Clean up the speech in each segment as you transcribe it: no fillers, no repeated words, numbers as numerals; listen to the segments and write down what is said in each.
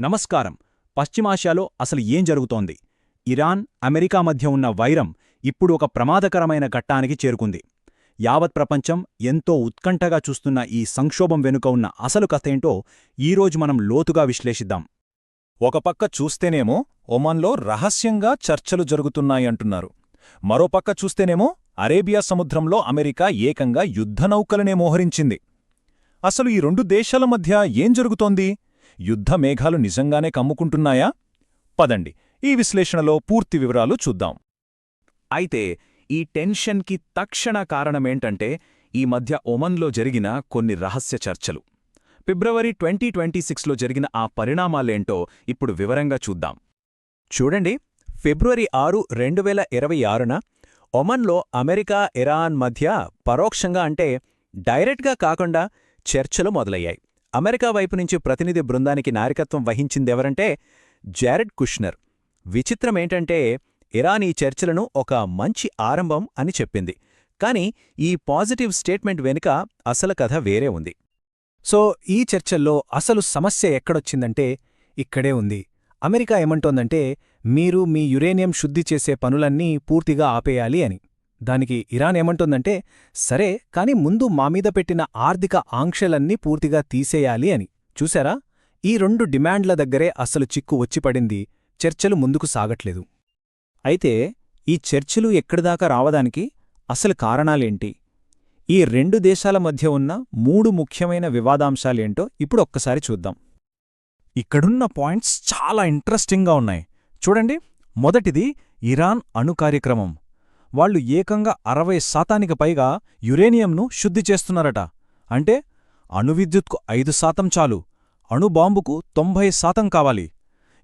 నమస్కారం. పశ్చిమాసియాలో అసలు ఏం జరుగుతోంది? ఇరాన్, అమెరికా మధ్య ఉన్న వైరం ఇప్పుడు ఒక ప్రమాదకరమైన ఘట్టానికి చేరుకుంది. యావత్ ప్రపంచం ఎంతో ఉత్కంఠగా చూస్తున్న ఈ సంక్షోభం వెనుక ఉన్న అసలు కథేంటో ఈరోజు మనం లోతుగా విశ్లేషిద్దాం. ఒక పక్క చూస్తేనేమో ఒమాన్లో రహస్యంగా చర్చలు జరుగుతున్నాయంటున్నారు. మరోపక్క చూస్తేనేమో అరేబియా సముద్రంలో అమెరికా ఏకంగా యుద్ధనౌకలనే మోహరించింది. అసలు ఈ రెండు దేశాల మధ్య ఏం జరుగుతోంది? యుద్ధ మేఘాలు నిజంగానే కమ్ముకుంటున్నాయా? పదండి, ఈ విశ్లేషణలో పూర్తి వివరాలు చూద్దాం. అయితే ఈ టెన్షన్కి తక్షణ కారణమేంటంటే ఈ మధ్య ఒమన్లో జరిగిన కొన్ని రహస్య చర్చలు. ఫిబ్రవరి 2026లో జరిగిన ఆ పరిణామాలేంటో ఇప్పుడు వివరంగా చూద్దాం. చూడండి, ఫిబ్రవరి 6, 2026న ఒమన్లో అమెరికా, ఇరాన్ మధ్య పరోక్షంగా అంటే డైరెక్ట్గా కాకుండా చర్చలు మొదలయ్యాయి. అమెరికా వైపు నుంచి ప్రతినిధి బృందానికి నాయకత్వం వహించిందెవరంటే జారెడ్ కుష్నర్. విచిత్రమేంటంటే ఇరాన్ ఈ చర్చలను ఒక మంచి ఆరంభం అని చెప్పింది. కాని ఈ పాజిటివ్ స్టేట్మెంట్ వెనుక అసలు కథ వేరే ఉంది. సో ఈ చర్చల్లో అసలు సమస్య ఎక్కడొచ్చిందంటే ఇక్కడే ఉంది. అమెరికా ఏమంటోందంటే మీరు మీ యురేనియం శుద్ధి చేసే పనులన్నీ పూర్తిగా ఆపేయాలి అని. దానికి ఇరాన్ ఏమంటోందంటే సరే, కాని ముందు మామీద పెట్టిన ఆర్థిక ఆంక్షలన్నీ పూర్తిగా తీసేయాలి అని. చూశారా, ఈ రెండు డిమాండ్ల దగ్గరే అసలు చిక్కు వచ్చిపడింది. చర్చలు ముందుకు సాగట్లేదు. అయితే ఈ చర్చలు ఎక్కడిదాకా రావడానికి అసలు కారణాలేంటి? ఈ రెండు దేశాల మధ్య ఉన్న 3 ముఖ్యమైన వివాదాంశాలేంటో ఇప్పుడు ఒక్కసారి చూద్దాం. ఇక్కడున్న పాయింట్స్ చాలా ఇంట్రెస్టింగ్గా ఉన్నాయి. చూడండి, మొదటిది ఇరాన్ అణు కార్యక్రమం. వాళ్లు ఏకంగా 60% పైగా యురేనియంను శుద్ధి చేస్తున్నారట. అంటే అణువిద్యుత్కు 5% చాలు, అణుబాంబుకు 90% కావాలి.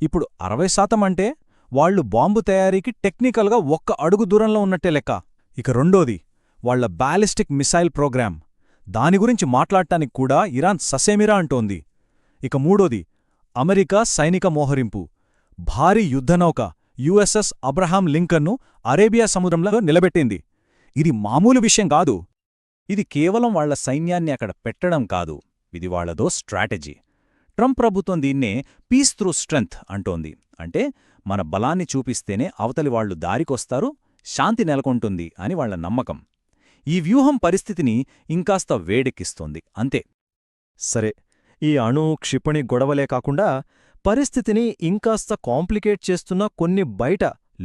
ఇప్పుడు 60% అంటే వాళ్లు బాంబు తయారీకి టెక్నికల్గా 1 అడుగు దూరంలో ఉన్నట్టే లెక్క. ఇక రెండోది వాళ్ల బ్యాలిస్టిక్ మిసైల్ ప్రోగ్రాం. దాని గురించి మాట్లాడటానికి కూడా ఇరాన్ ససేమిరా అంటోంది. ఇక మూడోది అమెరికా సైనిక మోహరింపు. భారీ యుద్ధనౌక యుఎస్ఎస్ అబ్రహాం లింకన్ను అరేబియా సముద్రంలో నిలబెట్టింది. ఇది మామూలు విషయం కాదు. ఇది కేవలం వాళ్ల సైన్యాన్ని అక్కడ పెట్టడం కాదు, ఇది వాళ్లదో స్ట్రాటజీ. ట్రంప్ ప్రభుత్వం దీన్నే పీస్ త్రూ స్ట్రెంగ్త్ అంటోంది. అంటే మన బలాన్ని చూపిస్తేనే అవతలి వాళ్లు దారికొస్తారు, శాంతి నెలకొంటుంది అని వాళ్ల నమ్మకం. ఈ వ్యూహం పరిస్థితిని ఇంకాస్త వేడెక్కిస్తోంది అంతే. సరే, ఈ అణు క్షిపణి గొడవలే కాకుండా పరిస్థితిని ఇంకాస్త కాంప్లికేట్ చేస్తున్న కొన్ని బయట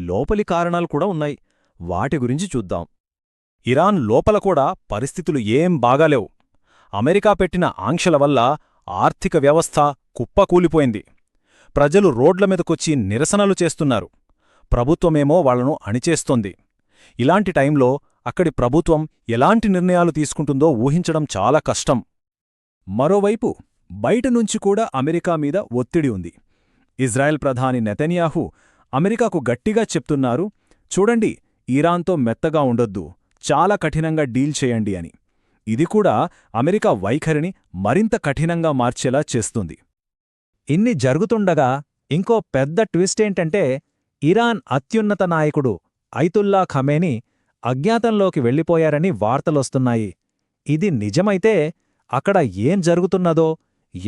లోపలి కారణాలు కూడా ఉన్నాయి. వాటి గురించి చూద్దాం. ఇరాన్ లోపల కూడా పరిస్థితులు ఏం బాగాలేవు. అమెరికా పెట్టిన ఆంక్షల వల్ల ఆర్థిక వ్యవస్థ కుప్పకూలిపోయింది. ప్రజలు రోడ్ల మీదకొచ్చి నిరసనలు చేస్తున్నారు. ప్రభుత్వమేమో వాళ్లను అణిచేస్తోంది. ఇలాంటి టైంలో అక్కడి ప్రభుత్వం ఎలాంటి నిర్ణయాలు తీసుకుంటుందో ఊహించడం చాలా కష్టం. మరోవైపు బయటనుంచి కూడా అమెరికా మీద ఒత్తిడి ఉంది. ఇజ్రాయెల్ ప్రధాని నెతన్యాహు అమెరికాకు గట్టిగా చెప్తున్నారు, చూడండి, ఇరాన్తో మెత్తగా ఉండొద్దు, చాలా కఠినంగా డీల్ చేయండి అని. ఇది కూడా అమెరికా వైఖరిని మరింత కఠినంగా మార్చేలా చేస్తుంది. ఇన్ని జరుగుతుండగా ఇంకో పెద్ద ట్విస్టేంటంటే ఇరాన్ అత్యున్నత నాయకుడు అయతుల్లా ఖమేనీ అజ్ఞాతంలోకి వెళ్ళిపోయారని వార్తలొస్తున్నాయి. ఇది నిజమైతే అక్కడ ఏం జరుగుతున్నదో,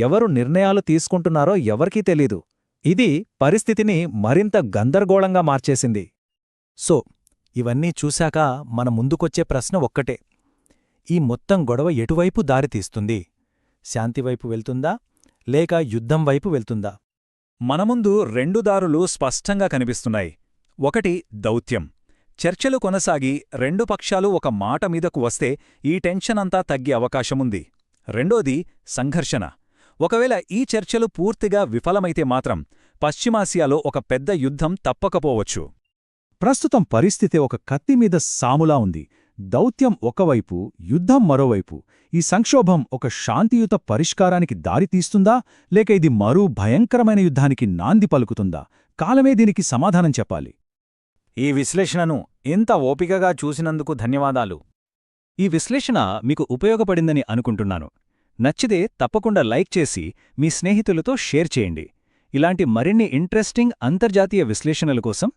ఎవరు నిర్ణయాలు తీసుకుంటున్నారో ఎవరికీ తెలీదు. ఇది పరిస్థితిని మరింత గందరగోళంగా మార్చేసింది. సో ఇవన్నీ చూశాక మన ముందుకొచ్చే ప్రశ్న ఒక్కటే, ఈ మొత్తం గొడవ ఎటువైపు దారితీస్తుంది? శాంతివైపు వెళ్తుందా, లేక యుద్ధం వైపు వెళ్తుందా? మన ముందు 2 దారులు స్పష్టంగా కనిపిస్తున్నాయి. ఒకటి దౌత్యం. చర్చలు కొనసాగి 2 పక్షాలు ఒక మాట మీదకు వస్తే ఈ టెన్షన్ అంతా తగ్గే అవకాశముంది. రెండోది సంఘర్షణ. ఒకవేళ ఈ చర్చలు పూర్తిగా విఫలమైతే మాత్రం పశ్చిమాసియాలో ఒక పెద్ద యుద్ధం తప్పకపోవచ్చు. ప్రస్తుతం పరిస్థితి ఒక కత్తిమీద సాములా ఉంది. దౌత్యం ఒకవైపు, యుద్ధం మరోవైపు. ఈ సంక్షోభం ఒక శాంతియుత పరిష్కారానికి దారితీస్తుందా, లేక ఇది మరో భయంకరమైన యుద్ధానికి నాంది పలుకుతుందా? కాలమే దీనికి సమాధానం చెప్పాలి. ఈ విశ్లేషణను ఇంత ఓపికగా చూసినందుకు ధన్యవాదాలు. ఈ విశ్లేషణ మీకు ఉపయోగపడిందని అనుకుంటున్నాను. నచ్చితే తప్పకుండా లైక్ చేసి మీ స్నేహితులతో షేర్ చేయండి. ఇలాంటి మరిన్ని ఇంట్రెస్టింగ్ అంతర్జాతీయ విశ్లేషణల కోసం